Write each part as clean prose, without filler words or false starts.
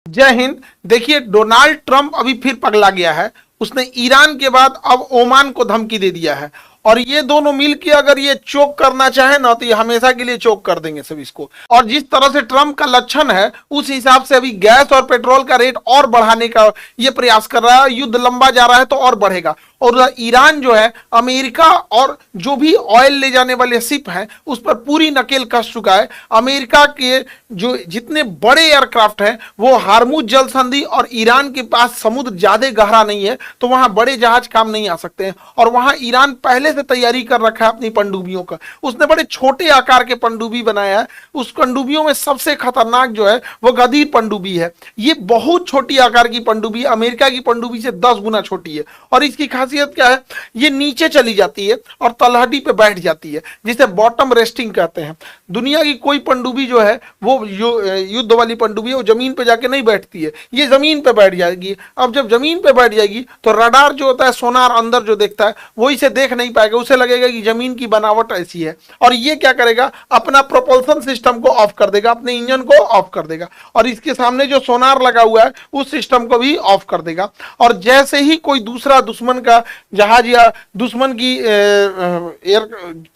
जय हिंद। देखिए, Donald Trump अभी फिर पगला गया है। उसने ईरान के बाद अब ओमान को धमकी दे दिया है और ये दोनों मिलकर अगर ये चोक करना चाहे ना तो ये हमेशा के लिए चोक कर देंगे सब इसको। और जिस तरह से ट्रंप का लक्षण है उस हिसाब से अभी गैस और पेट्रोल का रेट और बढ़ाने का ये प्रयास कर रहा है। युद्ध लंबा जा रहा है तो और बढ़ेगा। और ईरान जो है अमेरिका और जो भी ऑयल ले जाने वाले शिप हैं उस पर पूरी नकेल कस चुका है। अमेरिका के जो जितने बड़े एयरक्राफ्ट हैं वो हार्मुज जल संधि और ईरान के पास समुद्र ज्यादा गहरा नहीं है तो वहां बड़े जहाज काम नहीं आ सकते हैं। और वहां ईरान पहले से तैयारी कर रखा है अपनी पनडुब्बियों का। उसने बड़े छोटे आकार के पनडुब्बी बनाया है। उस पनडुब्बियों में सबसे खतरनाक जो है वो गदीर पनडुब्बी है। ये बहुत छोटी आकार की पनडुब्बी, अमेरिका की पनडुब्बी से 10 गुना छोटी है। और इसकी खासियत क्या है, ये नीचे चली जाती है और तलहटी पे बैठ जाती है जिसे बॉटम रेस्टिंग कहते हैं। दुनिया की कोई पनडुब्बी जो है वो युद्ध वाली पनडुब्बी है वो जमीन पे जाके नहीं बैठती है, ये जमीन पे बैठ जाएगी। अब जब जमीन पे बैठ जाएगी तो रडार जो होता है, सोनार अंदर जो देखता है वो इसे देख नहीं पाएगा, उसे लगेगा कि जमीन की बनावट ऐसी है। और ये क्या करेगा, अपना प्रोपल्सन सिस्टम को ऑफ कर देगा, अपने इंजन को ऑफ कर देगा और इसके सामने जो सोनार लगा हुआ है उस सिस्टम को भी ऑफ कर देगा। और जैसे ही कोई दूसरा दुश्मन का जहाज या दुश्मन की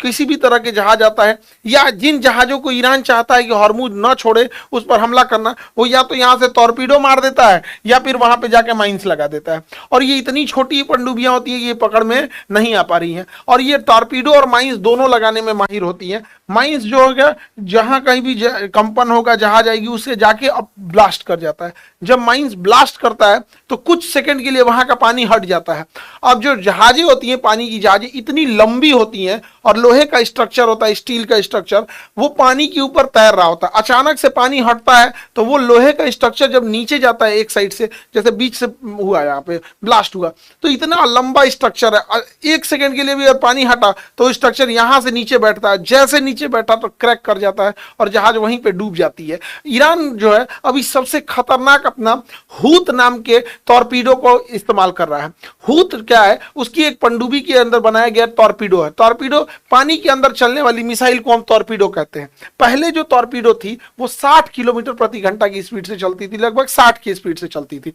किसी भी तरह के जहाज आता है या जिन जहाजों को ईरान चाहता है कि हॉर्मुज न छोड़े उस पर हमला करना, वो या तो यहां से टॉर्पीडो मार देता है या फिर वहां पे जाके माइंस लगा देता है। और ये इतनी छोटी पनडुब्बियां होती है कि ये पकड़ में नहीं आ पा रही हैं। और ये टॉर्पीडो और माइंस दोनों लगाने में माहिर होती है। माइंस जो होगा, जहां कहीं भी कंपन होगा जहाज आएगी उससे जाके अब ब्लास्ट कर जाता है। जब माइंस ब्लास्ट करता है तो कुछ सेकंड के लिए वहां का पानी हट जाता है। अब जो जहाजें होती हैं, पानी की जहाजें इतनी लंबी होती हैं और लोहे का स्ट्रक्चर होता है, स्टील का स्ट्रक्चर, वो पानी के ऊपर तैर रहा होता है। अचानक से पानी हटता है तो वो लोहे का स्ट्रक्चर जब नीचे जाता है एक साइड से, जैसे बीच से हुआ यहाँ पे ब्लास्ट हुआ, तो इतना लंबा स्ट्रक्चर है, एक सेकंड के लिए भी अगर पानी हटा तो स्ट्रक्चर यहां से नीचे बैठता है, जैसे नीचे बैठा तो क्रैक कर जाता है और जहाज वहीं पे डूब जाती है। ईरान जो है अभी सबसे खतरनाक अपना हूत नाम के टॉर्पीडो को इस्तेमाल कर रहा है। हूत क्या है, उसकी एक पनडुब्बी के अंदर बनाया गया टॉर्पीडो है। टॉर्पीडो पानी के अंदर चलने वाली मिसाइल को हम टॉर्पीडो कहते हैं। पहले जो टॉर्पीडो थी वो 60 किलोमीटर प्रति घंटा की स्पीड से चलती थी, लगभग 60 की स्पीड से चलती थी।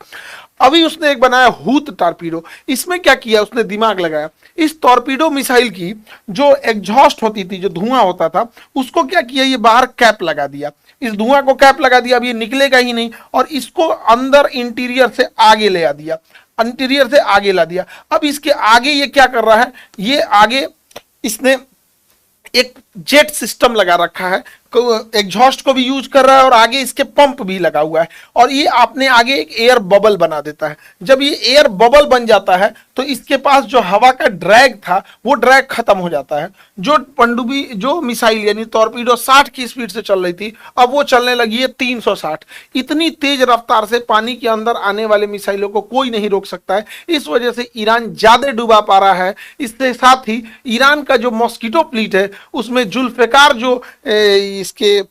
अभी उसने एक बनाया हूत टॉर्पीडो। इसमें क्या किया, उसने दिमाग लगाया। इस टॉर्पीडो मिसाइल की जो एग्जॉस्ट होती थी, जो धुआं होता था, उसको क्या किया, ये बाहर कैप लगा दिया। इस धुआं को कैप लगा दिया, अब ये निकलेगा ही नहीं और इसको अंदर इंटीरियर से आगे ले आ दिया, इंटीरियर से आगे ला दिया। अब इसके आगे ये क्या कर रहा है, ये आगे इसने एक जेट सिस्टम लगा रखा है, एग्जॉस्ट को भी यूज कर रहा है और आगे इसके पंप भी लगा हुआ है। और ये अपने आगे एक एयर बबल बना देता है। जब ये एयर बबल बन जाता है तो इसके पास जो हवा का ड्रैग था वो ड्रैग खत्म हो जाता है। जो पनडुब्बी, जो मिसाइल यानी टॉर्पीडो 60 की स्पीड से चल रही थी, अब वो चलने लगी है 360। इतनी तेज रफ्तार से पानी के अंदर आने वाले मिसाइलों को कोई नहीं रोक सकता है। इस वजह से ईरान ज्यादा डूबा पा रहा है। इसके साथ ही ईरान का जो मॉस्किटो फ्लीट है उसमें जुल्फिकार जो इसके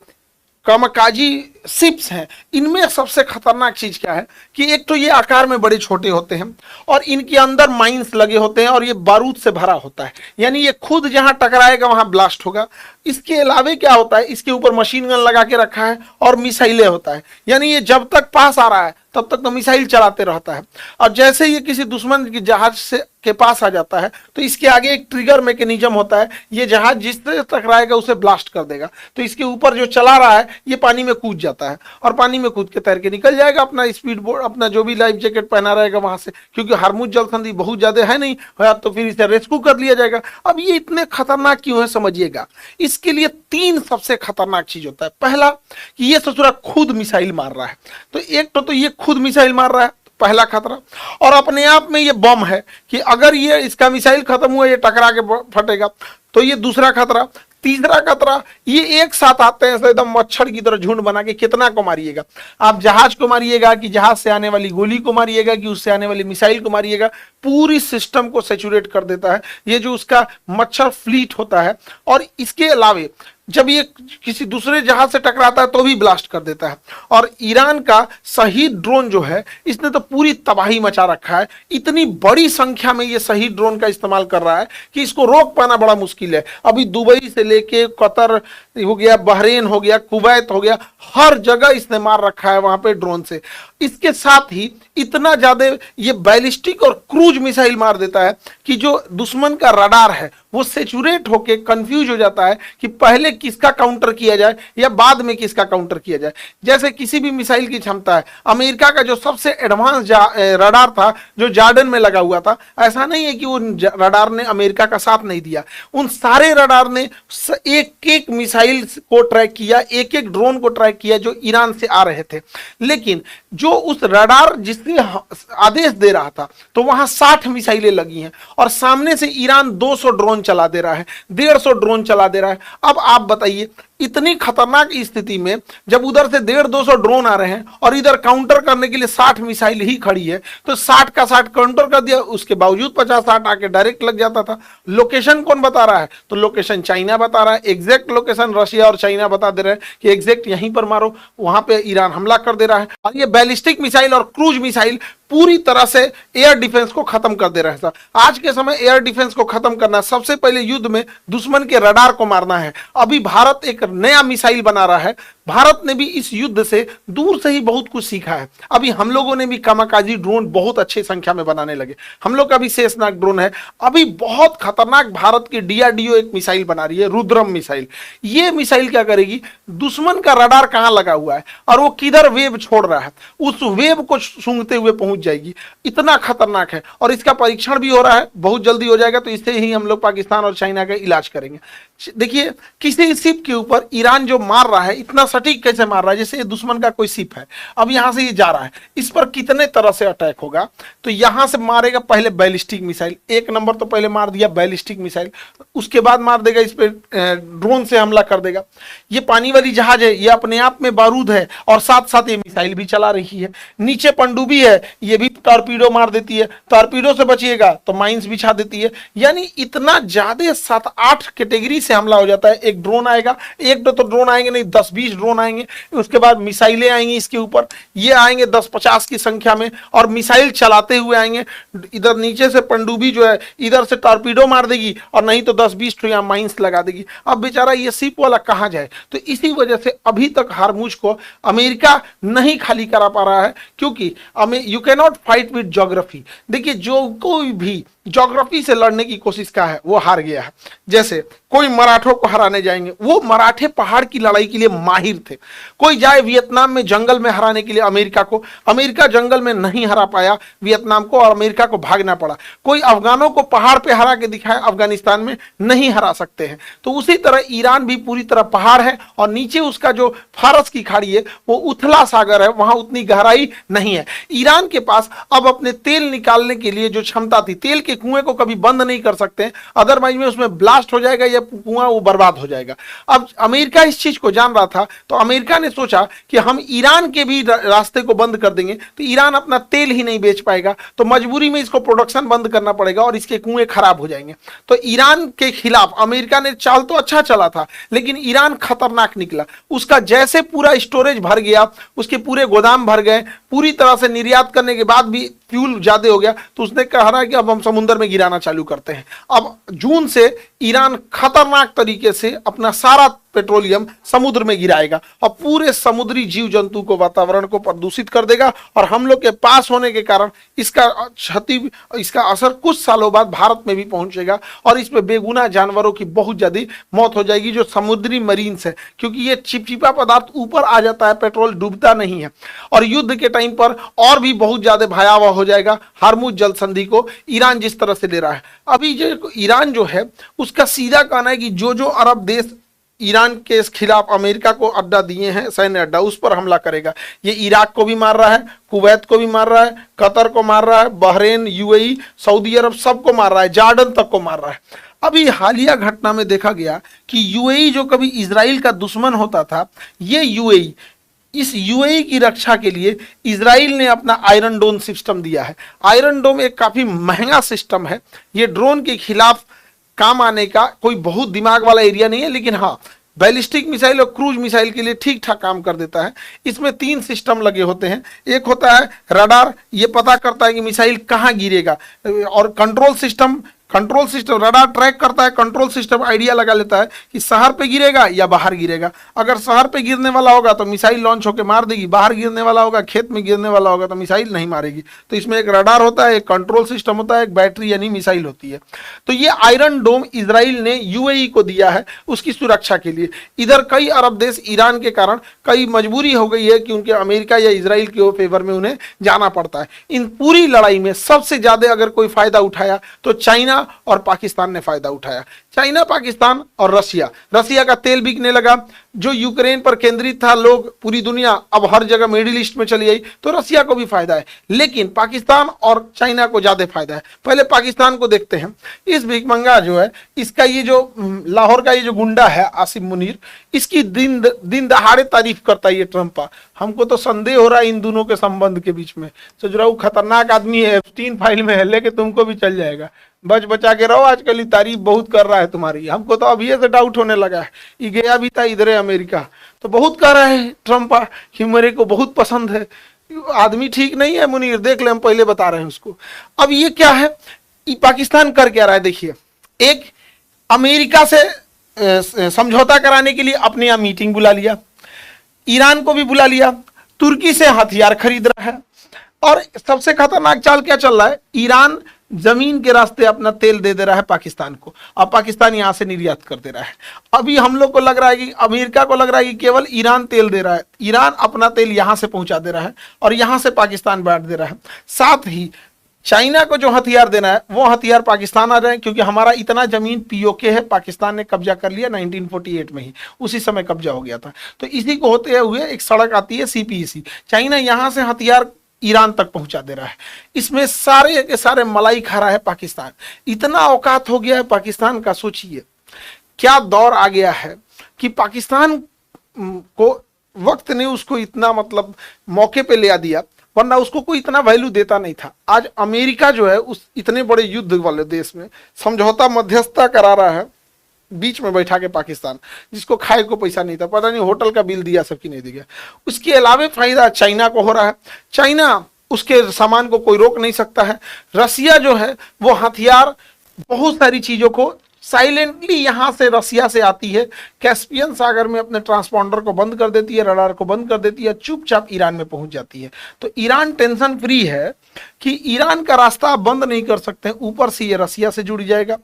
कामाकाजी शिप्स हैं, इनमें सबसे खतरनाक चीज क्या है कि एक तो ये आकार में बड़े छोटे होते हैं और इनके अंदर माइंस लगे होते हैं और ये बारूद से भरा होता है, यानी ये खुद जहां टकराएगा वहां ब्लास्ट होगा। इसके अलावे क्या होता है, इसके ऊपर मशीन गन लगा के रखा है और मिसाइलें होता है, यानी ये जब तक पास आ रहा है तब तक तो मिसाइल चलाते रहता है। और जैसे ये किसी दुश्मन के जहाज से के पास आ जाता है तो इसके आगे एक ट्रिगर मैकेनिज्म होता है, ये जहाज जिससे टकराएगा उसे ब्लास्ट कर देगा। तो इसके ऊपर जो चला रहा है ये पानी में कूद जाता है और पानी में कूद के तैर के निकल जाएगा अपना स्पीड बोर्ड, अपना जो भी लाइफ जैकेट पहना रहेगा वहां से, क्योंकि हरमुज जल संधि बहुत ज्यादा है नहीं होया तो फिर इसे रेस्क्यू कर लिया जाएगा। अब ये इतने खतरनाक क्यों है समझिएगा। इसके लिए 3 सबसे खतरनाक चीज होता है। पहला कि ये ससुरा खुद मिसाइल मार रहा है, तो एक तो ये खुद मिसाइल मार रहा है, पहला खतरा। और अपने आप में ये बम है कि अगर ये इसका मिसाइल खत्म हुआ, ये टकरा के फटेगा, तो ये दूसरा खतरा। तीसरा खतरा, ये एक साथ आते हैं एकदम मच्छर की तरह झुंड बना के, कितना को मारिएगा आप, जहाज को मारिएगा कि जहाज से आने वाली गोली को मारिएगा कि उससे आने वाली मिसाइल को मारिएगा, पूरी सिस्टम को सैचुरेट कर देता है ये जो उसका मच्छर फ्लीट होता है। और इसके अलावे जब ये किसी दूसरे जहाज से टकराता है तो भी ब्लास्ट कर देता है। और ईरान का शहीद ड्रोन जो है इसने तो पूरी तबाही मचा रखा है। इतनी बड़ी संख्या में ये शहीद ड्रोन का इस्तेमाल कर रहा है कि इसको रोक पाना बड़ा मुश्किल है। अभी दुबई से लेके कतर हो गया, बहरीन हो गया, कुवैत हो गया, हर जगह इसने मार रखा है वहां पे ड्रोन से। इसके साथ ही इतना ज्यादा ये बैलिस्टिक और क्रूज मिसाइल मार देता है कि जो दुश्मन का रडार है वो सेचुरेट होके कंफ्यूज हो जाता है कि पहले किसका काउंटर किया जाए या बाद में किसका काउंटर किया जाए। जैसे किसी भी मिसाइल की क्षमता है, अमेरिका का जो सबसे एडवांस रडार था जो जॉर्डन में लगा हुआ था, ऐसा नहीं है कि वो रडार ने अमेरिका का साथ नहीं दिया, उन सारे रडार ने एक एक मिसाइल को ट्रैक किया, एक एक ड्रोन को ट्रैक किया जो ईरान से आ रहे थे। लेकिन जो उस रडार जिसने आदेश दे रहा था तो वहां 60 मिसाइलें लगी हैं और सामने से ईरान 200 ड्रोन चला दे रहा है, 150 ड्रोन चला दे रहा है। अब आप बताइए इतनी खतरनाक स्थिति में जब उधर से 150-200 ड्रोन आ रहे हैं और इधर काउंटर करने के लिए 60 मिसाइल ही खड़ी है, तो 60 का 60 काउंटर कर दिया, उसके बावजूद 50-60 आके डायरेक्ट लग जाता था। लोकेशन कौन बता रहा है? तो लोकेशन चाइना बता रहा है, एग्जैक्ट लोकेशन रशिया और चाइना बता दे रहे हैं कि एग्जैक्ट यहीं पर मारो, वहां पे ईरान हमला कर दे रहा है। और ये बैलिस्टिक मिसाइल और क्रूज मिसाइल पूरी तरह से एयर डिफेंस को खत्म कर दे रहा है। आज के समय एयर डिफेंस को खत्म करना, सबसे पहले युद्ध में दुश्मन के रडार को मारना है। अभी भारत एक नया मिसाइल बना रहा है। भारत ने भी इस युद्ध से दूर से ही बहुत कुछ सीखा है। अभी हम लोगों ने भी कामाकाजी ड्रोन बहुत अच्छी संख्या में बनाने लगे। हम लोग का भी शेषनाग ड्रोन है। अभी बहुत खतरनाक भारत की डीआरडीओ एक मिसाइल बना रही है, रुद्रम मिसाइल। ये मिसाइल क्या करेगी, दुश्मन का रडार कहां लगा हुआ है और वो किधर वेव छोड़ रहा है, उस वेव को सूंघते हुए पहुंच जाएगी। इतना खतरनाक है और इसका परीक्षण भी हो रहा है, बहुत जल्दी हो जाएगा। तो इससे ही हम लोग पाकिस्तान और चाइना का इलाज करेंगे। देखिए किसी शिप के ऊपर ईरान जो मार रहा है, इतना सटीक कैसे मार रहा है, जैसे ये दुश्मन का कोई शिप है, अब यहां से ये जा रहा है, इस पर कितने तरह से अटैक होगा। तो यहां से मारेगा पहले बैलिस्टिक मिसाइल, एक नंबर तो पहले मार दिया बैलिस्टिक मिसाइल, उसके बाद मार देगा इस पे ड्रोन से हमला कर देगा। ये पानी वाली जहाज है, ये अपने आप में बारूद है और साथ साथ ये मिसाइल भी चला रही है। नीचे पनडुब्बी है, ये भी टॉर्पीडो मार देती है, टॉर्पीडो से बचिएगा तो माइंस बिछा देती है। यानी इतना ज्यादा 7-8 कैटेगरी से हमला हो जाता है। एक ड्रोन आएगा, एक तो ड्रोन आएंगे नहीं, 10-20 ड्रोन आएंगे, उसके बाद मिसाइलें आएंगी इसके ऊपर, ये आएंगे 10-50 की संख्या में और मिसाइल चलाते हुए आएंगे। इधर नीचे से पनडुब्बी जो है इधर से टॉर्पीडो मार देगी और नहीं तो 10-20 तो यहाँ माइंस लगा देगी। अब बेचारा ये शिप वाला कहां जाए। तो इसी वजह से अभी तक हारमुज को अमेरिका नहीं खाली करा पा रहा है, क्योंकि you can not fight with geography. देखिए जो कोई भी ज्योग्राफी से लड़ने की कोशिश का है वो हार गया है। जैसे कोई मराठों को हराने जाएंगे, वो मराठे पहाड़ की लड़ाई के लिए माहिर थे। कोई जाए वियतनाम में जंगल में हराने के लिए अमेरिका को, अमेरिका जंगल में नहीं हरा पाया वियतनाम को और अमेरिका को भागना पड़ा। कोई अफगानों को पहाड़ पे हरा के दिखाए, अफगानिस्तान में नहीं हरा सकते हैं। तो उसी तरह ईरान भी पूरी तरह पहाड़ है और नीचे उसका जो फारस की खाड़ी है वो उथला सागर है, वहां उतनी गहराई नहीं है। ईरान के पास अब अपने तेल निकालने के लिए जो क्षमता थी, तेल के कुएं को कभी बंद नहीं कर सकते, अदरवाइज में उसमें ब्लास्ट हो जाएगा या कुआं वो बर्बाद हो जाएगा। अब अमेरिका इस चीज को जान रहा था, तो अमेरिका ने सोचा कि हम ईरान के भी रास्ते को बंद कर देंगे तो ईरान अपना तेल ही नहीं बेच पाएगा, तो मजबूरी में इसको प्रोडक्शन बंद करना पड़ेगा और इसके कुएं खराब हो जाएंगे। तो ईरान के खिलाफ अमेरिका ने चाल तो अच्छा चला था, लेकिन ईरान खतरनाक निकला। उसका जैसे पूरा स्टोरेज भर गया, उसके पूरे गोदाम भर गए, पूरी तरह से निर्यात करने के बाद भी फ्यूल ज्यादा हो गया, तो उसने कहा कि अब हम समुद्र में गिराना चालू करते हैं। अब जून से ईरान खतरनाक तरीके से अपना सारा पेट्रोलियम समुद्र में गिराएगा और पूरे समुद्री जीव जंतु को, वातावरण को प्रदूषित कर देगा। और हम लोग के पास होने के कारण इसका क्षति, इसका असर कुछ सालों बाद भारत में भी पहुंचेगा और इसमें बेगुनाह जानवरों की बहुत ज्यादा मौत हो जाएगी, जो समुद्री मरीन्स है, क्योंकि ये चिपचिपा पदार्थ ऊपर आ जाता है, पेट्रोल डूबता नहीं है। और युद्ध के टाइम पर और भी बहुत ज्यादा भयावह हो जाएगा। हार्मुज जल संधि को ईरान जिस तरह से ले रहा है, अभी जो ईरान जो है उसका सीधा कहना है कि जो जो अरब देश ईरान के खिलाफ अमेरिका को अड्डा दिए हैं, सैन्य अड्डा, उस पर हमला करेगा। ये इराक को भी मार रहा है, कुवैत को भी मार रहा है, कतर को मार रहा है, बहरीन, यूएई, सऊदी अरब सबको मार रहा है, जॉर्डन तक को मार रहा है। अभी हालिया घटना में देखा गया कि यूएई जो कभी इजराइल का दुश्मन होता था, ये यूएई, इस यूएई की रक्षा के लिए इजराइल ने अपना आयरन डोम सिस्टम दिया है। आयरन डोम एक काफी महंगा सिस्टम है। ये ड्रोन के खिलाफ काम आने का कोई बहुत दिमाग वाला एरिया नहीं है, लेकिन हाँ बैलिस्टिक मिसाइल और क्रूज मिसाइल के लिए ठीक ठाक काम कर देता है। इसमें 3 सिस्टम लगे होते हैं। एक होता है रडार, ये पता करता है कि मिसाइल कहाँ गिरेगा, और control system control system, radar track करता है, कंट्रोल सिस्टम आइडिया लगा लेता है कि शहर पे गिरेगा या बाहर गिरेगा। अगर शहर पे गिरने वाला होगा तो मिसाइल लॉन्च होकर मार देगी, बाहर गिरने वाला होगा, खेत में गिरने वाला होगा तो मिसाइल नहीं मारेगी। तो इसमें एक रडार होता है, एक कंट्रोल सिस्टम होता है, एक बैटरी यानी मिसाइल होती है। तो ये आयरन डोम इजराइल ने यूएई को दिया है उसकी सुरक्षा के लिए। इधर कई अरब देश ईरान के कारण कई मजबूरी हो गई है कि उनके अमेरिका या इजराइल के फेवर में उन्हें जाना पड़ता है। इन पूरी लड़ाई में सबसे ज्यादा अगर कोई फायदा उठाया तो चाइना और पाकिस्तान ने फायदा उठाया। चाइना, पाकिस्तान और रसिया। रसिया का तेल बिकने लगा, जो यूक्रेन पर केंद्रित था, लोग पूरी दुनिया अब हर जगह मिडिल ईस्ट में चली आई, तो रसिया को भी फायदा है। लेकिन पाकिस्तान और चाइना को ज्यादा फायदा है। पहले पाकिस्तान को देखते हैं। इस भिखमंगा जो है, इसका ये जो लाहौर का ये जो गुंडा है आसिम मुनीर, इसकी दिन दहाड़े तारीफ करता है ये ट्रंप। हमको तो संदेह हो रहा है इन दोनों के संबंध के बीच में। सोच रहा हूँ खतरनाक आदमी है, एप्स्टीन फाइल में है, लेके तुमको भी चल जाएगा। बच बचा के रहो, आजकल ये तारीफ बहुत कर रहा है तुम्हारी। हमको तो अभी से डाउट होने लगा है। ये गया भी था इधर अमेरिका, तो बहुत कह रहा है ट्रंप कि मेरे को बहुत पसंद है। आदमी ठीक नहीं है मुनीर, देख ले, हम पहले बता रहे हैं उसको। अब ये क्या है, ये पाकिस्तान कर क्या रहा है देखिए। एक, अमेरिका से समझौता कराने के लिए अपने यहाँ मीटिंग बुला लिया, ईरान को भी बुला लिया, तुर्की से हथियार खरीद रहा है, और सबसे खतरनाक चाल क्या चल रहा है, ईरान जमीन के रास्ते अपना तेल दे रहा है पाकिस्तान को, अब पाकिस्तान यहां से निर्यात कर दे रहा है। अभी हम लोग को लग रहा है कि अमेरिका को लग रहा है कि केवल ईरान तेल दे रहा है, ईरान अपना तेल यहां से पहुंचा दे रहा है और यहां से पाकिस्तान बांट दे रहा है। साथ ही चाइना को जो हथियार देना है वो हथियार पाकिस्तान आ रहे हैं, क्योंकि हमारा इतना जमीन पीओके है, पाकिस्तान ने कब्जा कर लिया 1948 में ही, उसी समय कब्जा हो गया था। तो इसी को होते हुए एक सड़क आती है सीपीईसी, चाइना यहां से हथियार ईरान तक पहुंचा दे रहा है। इसमें सारे के सारे मलाई खा रहा है पाकिस्तान। इतना औकात हो गया है पाकिस्तान का, सोचिए क्या दौर आ गया है कि पाकिस्तान को वक्त ने उसको इतना मतलब मौके पे ले आ दिया, वरना उसको कोई इतना वैल्यू देता नहीं था। आज अमेरिका जो है उस इतने बड़े युद्ध वाले देश में समझौता मध्यस्थता करा रहा है, बीच में बैठा के पाकिस्तान, जिसको खाए को पैसा नहीं था, पता नहीं होटल का बिल दिया सबकी नहीं दिया। उसके अलावा फायदा चाइना को हो रहा है, चाइना उसके सामान को कोई रोक नहीं सकता है। रसिया जो है वो हथियार, बहुत सारी चीजों को साइलेंटली यहां से रसिया से आती है, कैस्पियन सागर में अपने ट्रांसपॉन्डर को बंद कर देती है, रडार को बंद कर देती है, चुपचाप ईरान में पहुंच जाती है। तो ईरान टेंशन फ्री है कि ईरान का रास्ता आप बंद नहीं कर सकते। ऊपर से ये रसिया से जुड़ जाएगा,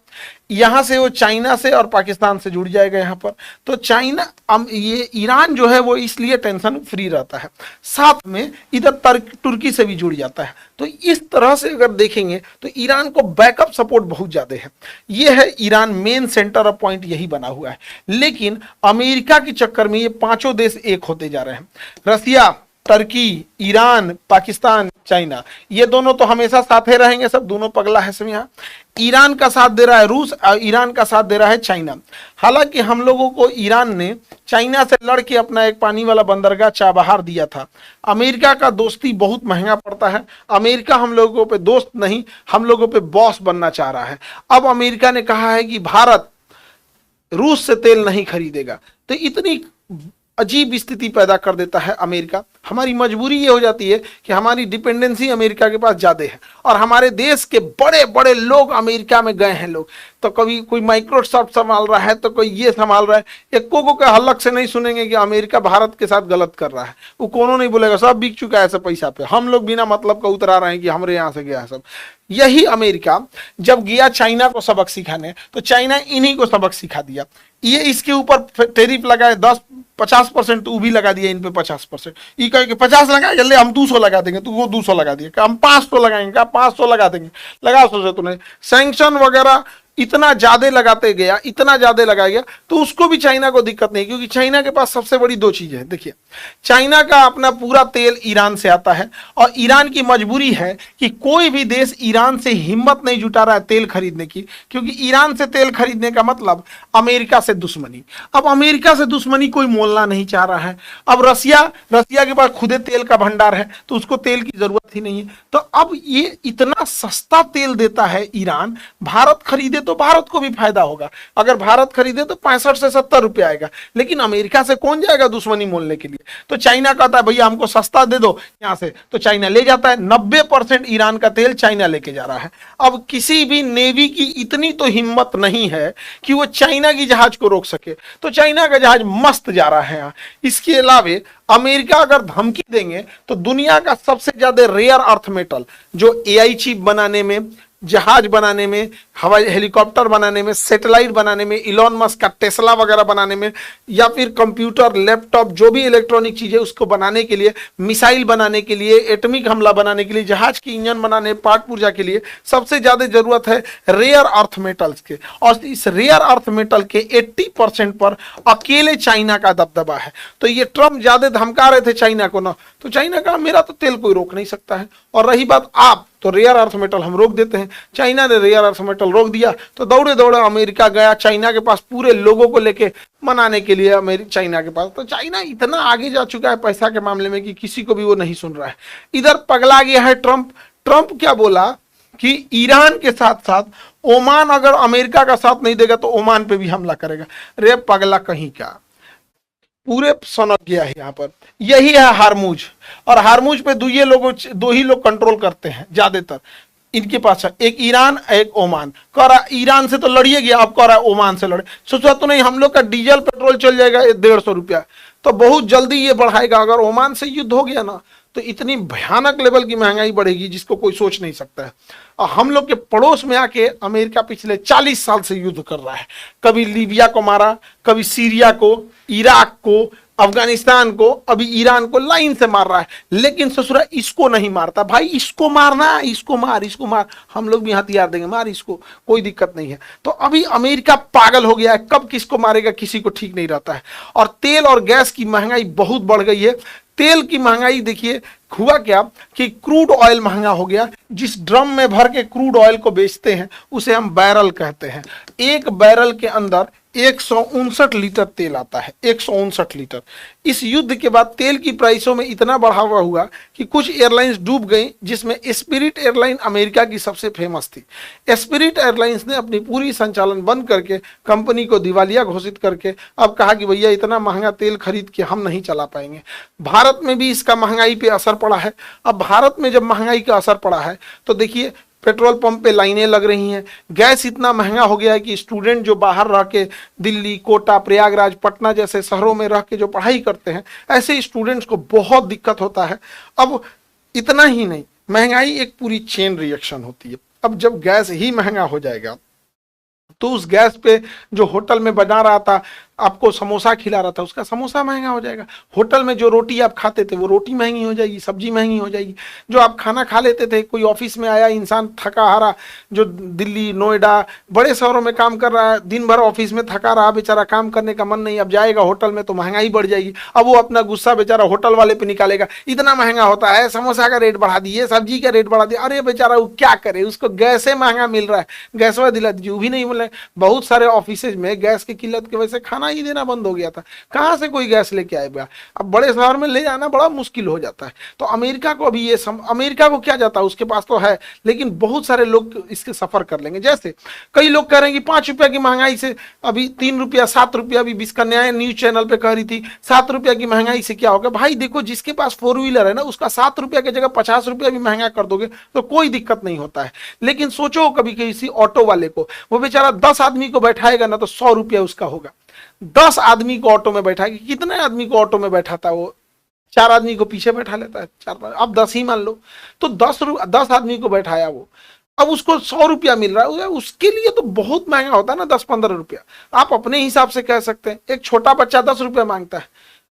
यहां से वो चाइना से और पाकिस्तान से जुड़ जाएगा यहाँ पर। तो चाइना, ये ईरान जो है वो इसलिए टेंशन फ्री रहता है। साथ में इधर तुर्की से भी जुड़ जाता है। तो इस तरह से अगर देखेंगे तो ईरान को बैकअप सपोर्ट बहुत ज्यादा है। ये है Iran main centre of point, यही बना हुआ है। लेकिन अमेरिका के चक्कर में ये पांचों देश एक होते जा रहे हैं। रसिया, टर्की, ईरान, पाकिस्तान, चाइना, ये दोनों तो हमेशा साथे रहेंगे, सब दोनों पगला है सब। यहाँ ईरान का साथ दे रहा है रूस, ईरान का साथ दे रहा है चाइना। हालांकि हम लोगों को ईरान ने चाइना से लड़के अपना एक पानी वाला बंदरगाह चाबहार दिया था। अमेरिका का दोस्ती बहुत महंगा पड़ता है। अमेरिका हम लोगों पे दोस्त नहीं, हम लोगों पे बॉस बनना चाह रहा है। अब अमेरिका ने कहा है कि भारत रूस से तेल नहीं खरीदेगा। तो इतनी अजीब स्थिति पैदा कर देता है अमेरिका। हमारी मजबूरी ये हो जाती है कि हमारी डिपेंडेंसी अमेरिका के पास ज़्यादा है, और हमारे देश के बड़े बड़े लोग अमेरिका में गए हैं लोग। तो कभी कोई माइक्रोसॉफ्ट संभाल रहा है तो कोई ये संभाल रहा है। एक को के हल्लक से नहीं सुनेंगे कि अमेरिका भारत के साथ गलत कर रहा है। वो कोनो नहीं बोलेगा, सब बिक चुका है ऐसे पैसा पे। हम लोग बिना मतलब का उतरा रहे हैं कि हमारे यहाँ से गया है सब। यही अमेरिका जब गया चाइना को सबक सिखाने, तो चाइना इन्हीं को सबक सिखा दिया। ये इसके ऊपर टैरिफ लगाए 10-50%, तो वो भी लगा दिया इन पे 50%। ये कहे कि 50 लगाए, जल्दी हम 200 लगा देंगे, तो वो 200 लगा दिए। हम 500 लगाएंगे, क्या 500 लगा देंगे, लगा सोचे तूने। सैंक्शन वगैरह इतना ज्यादा लगाते गया, इतना ज्यादा लगाया गया, तो उसको भी चाइना को दिक्कत नहीं, क्योंकि चाइना के पास सबसे बड़ी दो चीजें हैं। देखिए, चाइना का अपना पूरा तेल ईरान से आता है, और ईरान की मजबूरी है कि कोई भी देश ईरान से हिम्मत नहीं जुटा रहा है तेल खरीदने की, क्योंकि ईरान से तेल खरीदने का मतलब अमेरिका से दुश्मनी। अब अमेरिका से दुश्मनी कोई मोलना नहीं चाह रहा है। अब रसिया के पास खुदे तेल का भंडार है, तो उसको तेल की जरूरत ही नहीं है। तो अब ये इतना सस्ता तेल देता है ईरान, भारत खरीदे तो भारत को भी फायदा होगा। अगर भारत खरीदे तो 65 से 70 रुपये आएगा, लेकिन अमेरिका से कौन जाएगा दुश्मनी मोलने के लिए? तो चाइना कहता है भैया हमको सस्ता दे दो यहां से, तो चाइना ले जाता है। 90% ईरान का तेल चाइना लेके जा रहा है। अब किसी भी नेवी की इतनी तो हिम्मत नहीं है कि वो चाइना की जहाज को रोक सके, तो चाइना का जहाज मस्त जा रहा है यहाँ। इसके अलावा अमेरिका अगर धमकी देंगे तो दुनिया का सबसे ज्यादा रेयर अर्थ मेटल जो एआई चिप बनाने में, जहाज बनाने में, हवाई हेलीकॉप्टर बनाने में, सैटेलाइट बनाने में, इलॉन मस्क का टेस्ला वगैरह बनाने में, या फिर कंप्यूटर, लैपटॉप, जो भी इलेक्ट्रॉनिक चीजें उसको बनाने के लिए, मिसाइल बनाने के लिए, एटॉमिक हमला बनाने के लिए, जहाज की इंजन बनाने, पार्ट पुर्जा के लिए सबसे ज्यादा जरूरत है रेयर अर्थ मेटल्स के। और इस रेयर अर्थ मेटल के 80% पर अकेले चाइना का दबदबा है। तो ये ट्रम्प ज्यादा धमका रहे थे चाइना को ना, तो चाइना का मेरा तो तेल कोई रोक नहीं सकता है। और रही बात आप, तो रेयर अर्थ मेटल हम रोक देते हैं। चाइना ने रेयर अर्थ मेटल रोक दिया तो दौड़े दौड़े अमेरिका गया चाइना के पास, पूरे लोगों को लेके मनाने के लिए चाइना के पास। तो चाइना इतना आगे जा चुका है पैसा के मामले में कि किसी को भी वो नहीं सुन रहा है। इधर पगला गया है ट्रंप। ट्रंप क्या बोला कि ईरान के साथ साथ ओमान अगर अमेरिका का साथ नहीं देगा तो ओमान पे भी हमला करेगा। रे पगला कहीं का, पूरे सनक गया है यहाँ पर। यही है हारमुज, और हारमुज पे दो ही लोग कंट्रोल करते हैं ज्यादातर। इनके पास है एक ईरान, एक ओमान। कह रहा ईरान से तो लड़िए गया, अब कह रहा है ओमान से लड़े। सोचा तो नहीं हम लोग का डीजल पेट्रोल चल जाएगा 150 रुपया, तो बहुत जल्दी ये बढ़ाएगा। अगर ओमान से युद्ध हो गया ना तो इतनी भयानक लेवल की महंगाई बढ़ेगी जिसको कोई सोच नहीं सकता है। और हम लोग के पड़ोस में आके अमेरिका पिछले 40 साल से युद्ध कर रहा है। कभी लीबिया को मारा, कभी सीरिया को, इराक को, अफगानिस्तान को, अभी ईरान को लाइन से मार रहा है। लेकिन ससुरा इसको नहीं मारता। भाई इसको मारना, इसको मार, इसको मार, हम लोग भी हथियार देंगे, मार इसको, कोई दिक्कत नहीं है। तो अभी अमेरिका पागल हो गया है, कब किसको मारेगा किसी को ठीक नहीं रहता है। और तेल और गैस की महंगाई बहुत बढ़ गई है। तेल की महंगाई देखिए हुआ क्या कि क्रूड ऑयल महंगा हो गया। जिस ड्रम में भर के क्रूड ऑयल को बेचते हैं उसे हम बैरल कहते हैं। एक बैरल के अंदर 159 लीटर तेल आता है, 159 लीटर। इस युद्ध के बाद तेल की प्राइसों में इतना बढ़ावा हुआ कि कुछ एयरलाइंस डूब गई, जिसमें स्पिरिट एयरलाइन अमेरिका की सबसे फेमस थी। स्पिरिट एयरलाइंस ने अपनी पूरी संचालन बंद करके कंपनी को दिवालिया घोषित करके अब कहा कि भैया इतना महंगा तेल खरीद के हम नहीं चला पाएंगे। भारत में भी इसका महंगाई पे असर पड़ा है। अब भारत में जब महंगाई का असर पड़ा है तो देखिए पेट्रोल पंप पे लाइनें लग रही हैं। गैस इतना महंगा हो गया है कि स्टूडेंट जो बाहर रह के दिल्ली, कोटा, प्रयागराज, पटना जैसे शहरों में रह के जो पढ़ाई करते हैं, ऐसे स्टूडेंट्स को बहुत दिक्कत होता है। अब इतना ही नहीं, महंगाई एक पूरी चेन रिएक्शन होती है। अब जब गैस ही महंगा हो जाएगा तो उस गैस पे जो होटल में बना रहा था, आपको समोसा खिला रहा था, उसका समोसा महंगा हो जाएगा। होटल में जो रोटी आप खाते थे वो रोटी महंगी हो जाएगी, सब्जी महंगी हो जाएगी। जो आप खाना खा लेते थे, कोई ऑफिस में आया इंसान थका हारा, जो दिल्ली, नोएडा, बड़े शहरों में काम कर रहा है, दिन भर ऑफिस में थका रहा, बेचारा काम करने का मन नहीं, अब जाएगा होटल में तो महंगाई बढ़ जाएगी। अब वो अपना गुस्सा बेचारा होटल वाले पे निकालेगा, इतना महंगा होता है, समोसा का रेट बढ़ा दिए, सब्जी का रेट बढ़ा दिया। अरे बेचारा वो क्या करे, उसको गैसे महंगा मिल रहा है, गैस वाला दिला दीजिए, वो भी नहीं मिल रहा है। बहुत सारे ऑफिस में गैस की किल्लत की वजह से खाना ही देना बंद हो गया था। कहां से कोई गैस लेके आएगा? अब बड़े शहर में ले जाना बड़ा मुश्किल हो जाता है। तो अमेरिका को अभी ये अमेरिका को क्या जाता है, उसके पास तो है, लेकिन बहुत सारे लोग इसके सफर कर लेंगे। जैसे कई लोग कह रहे हैं कि 5 रुपया की महंगाई से अभी 3 रुपया, 7 रुपया, अभी बिस्का न्याय न्यूज चैनल पे कह रही थी 7 रुपया की महंगाई से क्या होगा। भाई देखो, जिसके पास 4 व्हीलर है ना, उसका 7 रुपया की जगह 50 रुपया भी महंगा कर दोगे तो कोई दिक्कत नहीं होता है। लेकिन सोचो कभी किसी ऑटो वाले को, वो बेचारा 10 आदमी को बैठाएगा ना तो 100 रुपया उसका होगा। 10 आदमी को ऑटो में बैठाएगा, कितने आदमी को ऑटो में बैठाता है वो? 4 आदमी को पीछे बैठा लेता है, 4, अब 10 ही मान लो, तो 10 आदमी को बैठाया वो, अब उसको 100 रुपया मिल रहा है। उसके लिए तो बहुत महंगा होता है ना 10-15 रुपया। आप अपने हिसाब से कह सकते हैं। एक छोटा बच्चा 10 रुपया मांगता है,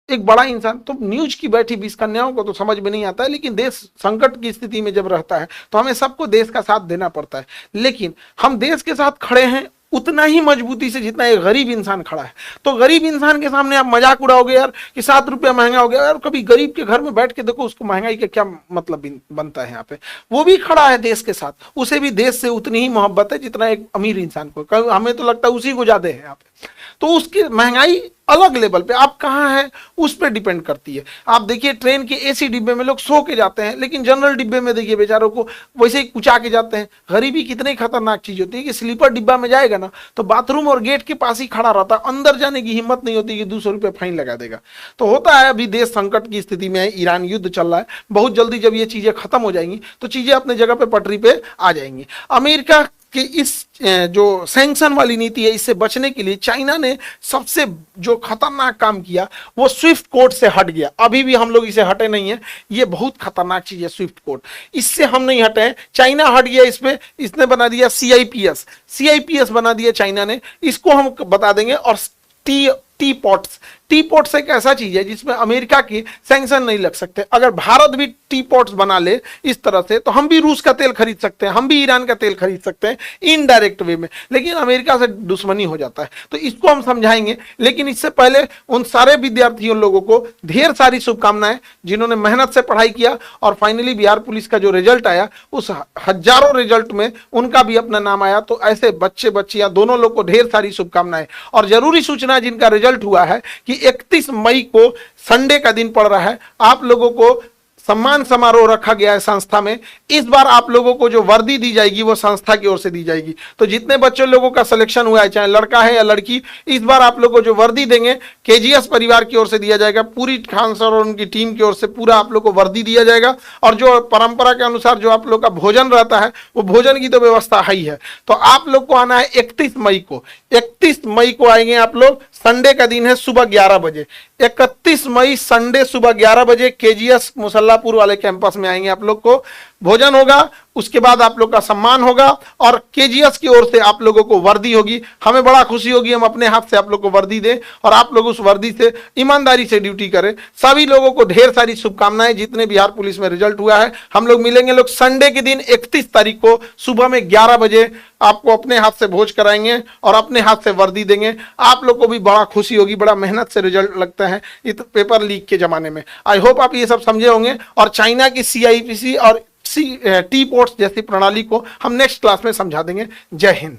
एक बड़ा इंसान। तो न्यूज की बैठी 20 कन्याओं को तो समझ में नहीं आता है, लेकिन देश संकट की स्थिति में जब रहता है तो हमें सबको देश का साथ देना पड़ता है। लेकिन हम देश के साथ खड़े हैं उतना ही मजबूती से जितना एक गरीब इंसान खड़ा है। तो गरीब इंसान के सामने आप मजाक उड़ाओगे यार कि 7 रुपया महंगा हो गया यार। कभी गरीब के घर में बैठ के देखो, उसको महंगाई का क्या मतलब बनता है। यहाँ पे वो भी खड़ा है देश के साथ, उसे भी देश से उतनी ही मोहब्बत है जितना एक अमीर इंसान को। हमें तो लगता है उसी को ज्यादा है यहाँ पे। तो उसकी महंगाई अलग लेवल पे, आप कहाँ हैं उस पर डिपेंड करती है। आप देखिए ट्रेन के एसी डिब्बे में लोग सो के जाते हैं, लेकिन जनरल डिब्बे में देखिए बेचारों को वैसे ही कुचा के जाते हैं। गरीबी कितनी खतरनाक चीज होती है कि स्लीपर डिब्बा में जाएगा ना तो बाथरूम और गेट के पास ही खड़ा रहता है, अंदर जाने की हिम्मत नहीं होती कि 200 रुपये फाइन लगा देगा। तो होता है अभी देश संकट की स्थिति में है, ईरान युद्ध चल रहा है, बहुत जल्दी जब ये चीजें खत्म हो जाएंगी तो चीजें अपने जगह पे पटरी पे आ जाएंगी। अमेरिका कि इस जो सैंक्शन वाली नीति है इससे बचने के लिए चाइना ने सबसे जो खतरनाक काम किया वो स्विफ्ट कोड से हट गया। अभी भी हम लोग इसे हटे नहीं है, ये बहुत खतरनाक चीज है स्विफ्ट कोड, इससे हम नहीं हटे हैं। चाइना हट गया इस पे, इसने बना दिया सीआईपीएस बना दिया चाइना ने, इसको हम बता देंगे। और टी पॉट्स एक ऐसा चीज है जिसमें अमेरिका की सैंक्शन नहीं लग सकते। अगर भारत भी टी पॉट्स बना ले इस तरह से तो हम भी रूस का तेल खरीद सकते हैं, हम भी ईरान का तेल खरीद सकते हैं इनडायरेक्ट वे में, लेकिन अमेरिका से दुश्मनी हो जाता है। तो इसको हम समझाएंगे, लेकिन इससे पहले उन सारे विद्यार्थियों लोगों को ढेर सारी शुभकामनाएं जिन्होंने मेहनत से पढ़ाई किया और फाइनली बिहार पुलिस का जो रिजल्ट आया उस हजारों रिजल्ट में उनका भी अपना नाम आया। तो ऐसे बच्चे बच्चियां दोनों लोग को ढेर सारी शुभकामनाएं। और जरूरी सूचना जिनका रिजल्ट हुआ है कि 31 मई को संडे का दिन पड़ रहा है, आप लोगों को सम्मान समारोह रखा गया है संस्था में। इस बार आप लोगों को जो वर्दी दी जाएगी वो संस्था की ओर से दी जाएगी। तो जितने बच्चों लोगों का सिलेक्शन हुआ है, चाहे लड़का है या लड़की, इस बार आप लोगों को जो वर्दी देंगे केजीएस परिवार की ओर से दिया जाएगा, पूरी खान सर और उनकी टीम की ओर से पूरा आप लोग को वर्दी दिया जाएगा। और जो परंपरा के अनुसार जो आप लोग का भोजन रहता है वो भोजन की तो व्यवस्था है ही है। तो आप लोग को आना है 31 मई को, 31 मई को आएंगे आप लोग, संडे का दिन है, सुबह 11 बजे। 31 मई संडे सुबह 11 बजे केजीएस मुसल्लापुर वाले कैंपस में आएंगे। आप लोग को भोजन होगा, उसके बाद आप लोग का सम्मान होगा और केजीएस की ओर से आप लोगों को वर्दी होगी। हमें बड़ा खुशी होगी, हम अपने हाथ से आप लोग को वर्दी दें और आप लोग उस वर्दी से ईमानदारी से ड्यूटी करें। सभी लोगों को ढेर सारी शुभकामनाएं जितने बिहार पुलिस में रिजल्ट हुआ है। हम लोग मिलेंगे लोग संडे के दिन 31 तारीख को सुबह में 11 बजे, आपको अपने हाथ से भोज कराएंगे और अपने हाथ से वर्दी देंगे। आप लोग को भी बड़ा खुशी होगी, बड़ा मेहनत से रिजल्ट लगता है इस पेपर लीक के जमाने में। आई होप आप ये सब समझे होंगे। और चाइना की सीआईपीसी और टी पॉट्स जैसी प्रणाली को हम नेक्स्ट क्लास में समझा देंगे। जय हिंद।